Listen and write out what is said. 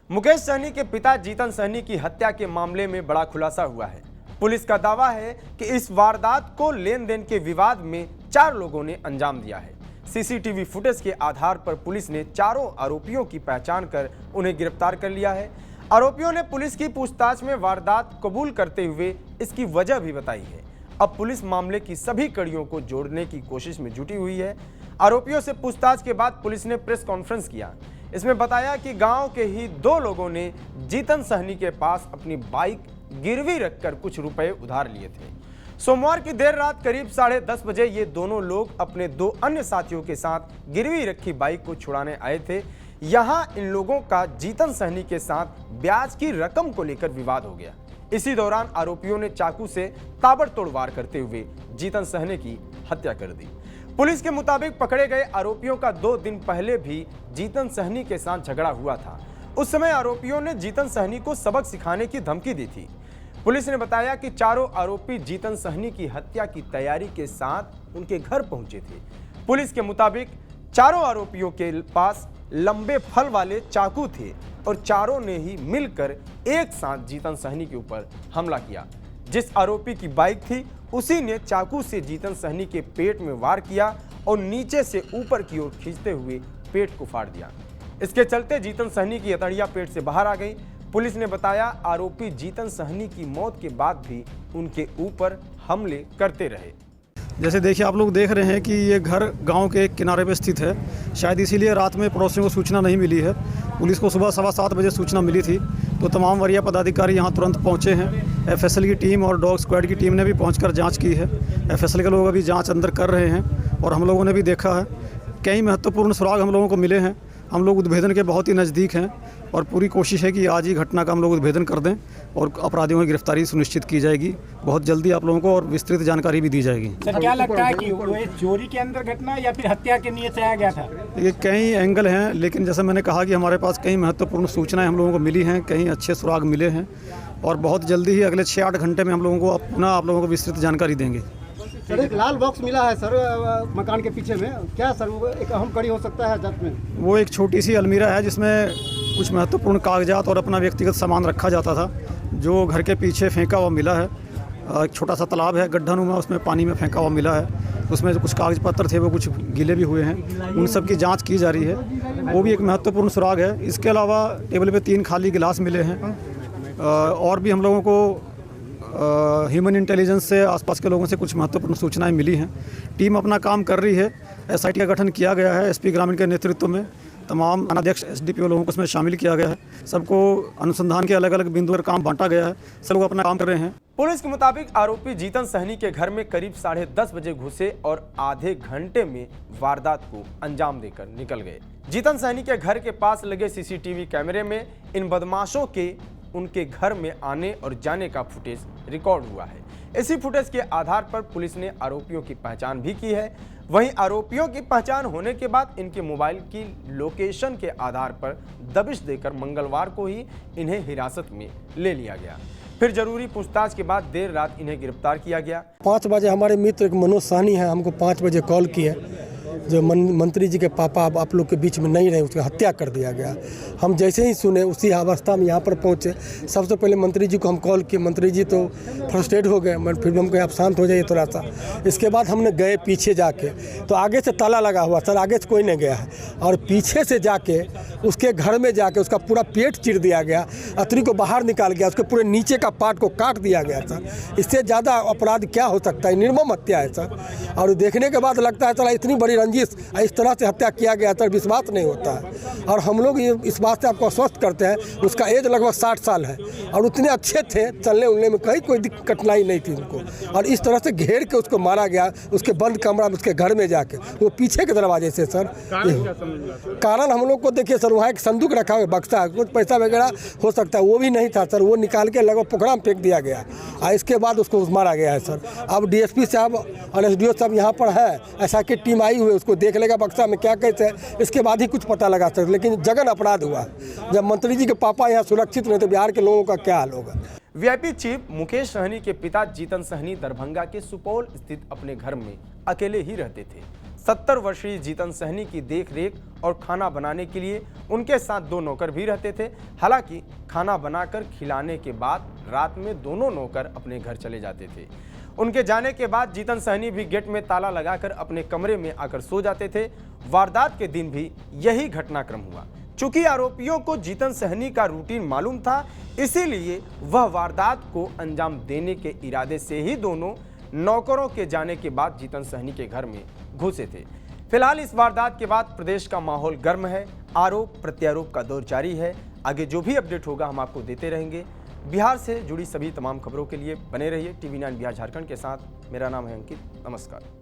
मुकेश सहनी के पिता जीतन सहनी की हत्या के मामले में बड़ा खुलासा हुआ है। पुलिस का दावा है कि इस वारदात को लेन देन के विवाद में 4 लोगों ने अंजाम दिया है। सीसीटीवी फुटेज के आधार पर पुलिस ने चारों आरोपियों की पहचान कर उन्हें गिरफ्तार कर लिया है। आरोपियों ने पुलिस की पूछताछ में वारदात कबूल करते हुए इसकी वजह भी बताई है। अब पुलिस मामले की सभी कड़ियों को जोड़ने की कोशिश में जुटी हुई है। आरोपियों से पूछताछ के बाद पुलिस ने प्रेस कॉन्फ्रेंस किया। इसमें बताया कि गांव के ही 2 लोगों ने जीतन सहनी के पास अपनी बाइक गिरवी रखकर कुछ रुपए उधार लिए थे। सोमवार की देर रात करीब 10:30 बजे ये दोनों लोग अपने 2 अन्य साथियों के साथ गिरवी रखी बाइक को छुड़ाने आए थे। यहां इन लोगों का जीतन सहनी के साथ ब्याज की रकम को लेकर विवाद हो गया। इसी दौरान आरोपियों ने चाकू से ताबड़तोड़ वार करते हुए जीतन सहनी की हत्या कर दी। पुलिस के मुताबिक पकड़े गए आरोपियों का 2 दिन पहले भी जीतन सहनी के साथ झगड़ा हुआ था। उस समय आरोपियों ने जीतन सहनी को सबक सिखाने की धमकी दी थी। पुलिस ने बताया कि चारों आरोपी जीतन सहनी की हत्या की तैयारी के साथ उनके घर पहुंचे थे। पुलिस के मुताबिक चारों आरोपियों के पास लंबे फल वाले चाकू थे और चारों ने ही मिलकर एक साथ जीतन सहनी के ऊपर हमला किया। जिस आरोपी की बाइक थी उसी ने चाकू से जीतन सहनी के पेट में वार किया और नीचे से ऊपर की ओर खींचते हुए पेट को फाड़ दिया। इसके चलते जीतन सहनी की हथेलियां पेट से बाहर आ गई। पुलिस ने बताया आरोपी जीतन सहनी की मौत के बाद भी उनके ऊपर हमले करते रहे। जैसे देखिए, आप लोग देख रहे हैं कि ये घर गांव के एक किनारे पे स्थित है। शायद इसीलिए रात में पड़ोसियों को सूचना नहीं मिली है। पुलिस को सुबह 7:15 बजे सूचना मिली थी, तो तमाम वरीय पदाधिकारी यहां तुरंत पहुंचे हैं। एफएसएल की टीम और डॉग स्क्वाड की टीम ने भी पहुंचकर जांच की है। एफएसएल के लोग अभी जांच अंदर कर रहे हैं और हम लोगों ने भी देखा है कई महत्वपूर्ण सुराग हम लोगों को मिले हैं। हम लोग उद्भेदन के बहुत ही नज़दीक हैं और पूरी कोशिश है कि आज ही घटना का हम लोग उद्भेदन कर दें और अपराधियों की गिरफ्तारी सुनिश्चित की जाएगी। बहुत जल्दी आप लोगों को और विस्तृत जानकारी भी दी जाएगी। सर, क्या लगता है कि वो चोरी के अंदर घटना या फिर हत्या के नियत से आया गया था? ये कई एंगल हैं, लेकिन जैसे मैंने कहा कि हमारे पास कई महत्वपूर्ण सूचनाएं हम लोगों को मिली हैं, कई अच्छे सुराग मिले हैं और बहुत जल्दी ही अगले 6-8 घंटे में हम लोगों को पुनः आप लोगों को विस्तृत जानकारी देंगे। सर, एक लाल बॉक्स मिला है सर मकान के पीछे में, क्या सर वो एक अहम कड़ी हो सकता है जांच में? वो एक छोटी सी अलमीरा है जिसमें कुछ महत्वपूर्ण कागजात और अपना व्यक्तिगत सामान रखा जाता था, जो घर के पीछे फेंका हुआ मिला है। एक छोटा सा तालाब है गड्ढानुमा, उसमें पानी में फेंका हुआ मिला है। उसमें जो कुछ कागज पत्र थे वो कुछ गीले भी हुए हैं, उन सब की जांच की जा रही है। वो भी एक महत्वपूर्ण सुराग है। इसके अलावा टेबल पे 3 खाली गिलास मिले हैं और भी हम लोगों को ह्यूमन इंटेलिजेंस से आसपास के लोगों से कुछ महत्वपूर्ण सूचनाएं मिली हैं। टीम अपना काम कर रही है। एसआईटी का गठन किया गया है एसपी ग्रामीण के नेतृत्व में। तमाम अध्यक्ष एसडीपीओ लोगों को इसमें शामिल किया गया है। सबको अनुसंधान के अलग अलग बिंदु पर काम बांटा गया है। सब लोग अपना काम कर रहे हैं। पुलिस के मुताबिक आरोपी जीतन सहनी के घर में करीब 10:30 बजे घुसे और आधे घंटे में वारदात को अंजाम देकर निकल गए। जीतन सहनी के घर के पास लगे सीसीटीवी कैमरे में इन बदमाशों के उनके घर में आने और जाने का फुटेज रिकॉर्ड हुआ है। इसी फुटेज के आधार पर पुलिस ने आरोपियों की पहचान भी की है। वहीं आरोपियों की पहचान होने के बाद इनके मोबाइल की लोकेशन के आधार पर दबिश देकर मंगलवार को ही इन्हें हिरासत में ले लिया गया। फिर जरूरी पूछताछ के बाद देर रात इन्हें गिरफ्तार किया गया। 5 बजे हमारे मित्र एक मनोज सहनी है, हमको 5 बजे कॉल किए, जो मंत्री जी के पापा अब आप लोग के बीच में नहीं रहे, उसकी हत्या कर दिया गया। हम जैसे ही सुने उसी अवस्था में यहाँ पर पहुँचे। सबसे पहले मंत्री जी को हम कॉल किए, मंत्री जी तो फ्रस्ट्रेट हो गए, फिर हम कहे आप शांत हो जाइए थोड़ा सा। इसके बाद हमने गए पीछे जाके, तो आगे से ताला लगा हुआ सर, आगे से कोई नहीं गया है, और पीछे से जाके उसके घर में जाके उसका पूरा पेट चीर दिया गया, अतरी को बाहर निकाल गया, उसके पूरे नीचे का पार्ट को काट दिया गया सर। इससे ज़्यादा अपराध क्या हो सकता है? निर्मम हत्या है सर। और देखने के बाद लगता है सर इतनी बड़ी रंजिश, इस तरह से हत्या किया गया सर, विश्वास नहीं होता है। और हम लोग ये इस बात से आपको आश्वस्त करते हैं, उसका एज लगभग 60 साल है और उतने अच्छे थे, चलने उलने में कहीं कोई कठिनाई नहीं थी उनको। और इस तरह से घेर के उसको मारा गया, उसके बंद कमरा में उसके घर में जाके, वो पीछे के दरवाजे से सर। कारण हम लोग को देखिए सर, वहाँ एक संदूक रखा हुआ बक्सा, कुछ पैसा वगैरह हो सकता है, वो भी नहीं था सर। वो निकाल के लगभग पोखरा में फेंक दिया गया और इसके बाद उसको मारा गया है सर। अब डीएसपी साहब और एसडीओ साहब यहाँ पर है, ऐसा की टीम आई हुई है, उसको देख लेगा बक्सा में क्या कहते हैं, इसके बाद ही कुछ पता लगा सकते। लेकिन जघन अपराध हुआ। जब मंत्री जी के पापा यहाँ सुरक्षित नहीं तो बिहार के लोगों का क्या हाल होगा? वीआईपी चीफ मुकेश सहनी के पिता जीतन सहनी दरभंगा के सुपौल स्थित अपने घर में अकेले ही रहते थे। 70 वर्षीय जीतन सहनी की देखरेख और खाना बनाने के लिए उनके साथ 2 नौकर भी रहते थे। हालांकि खाना बनाकर खिलाने के बाद रात में दोनों नौकर अपने घर चले जाते थे। उनके जाने के बाद जीतन सहनी भी गेट में ताला लगाकर अपने कमरे में आकर सो जाते थे। वारदात के दिन भी यही घटनाक्रम हुआ। चूंकि आरोपियों को जीतन सहनी का रूटीन मालूम था, इसीलिए वह वारदात को अंजाम देने के इरादे से ही दोनों नौकरों के जाने के बाद जीतन सहनी के घर में घुसे थे। फिलहाल इस वारदात के बाद प्रदेश का माहौल गर्म है। आरोप प्रत्यारोप का दौर जारी है। आगे जो भी अपडेट होगा हम आपको देते रहेंगे। बिहार से जुड़ी सभी तमाम खबरों के लिए बने रहिए TV9 बिहार झारखंड के साथ। मेरा नाम है अंकित। नमस्कार।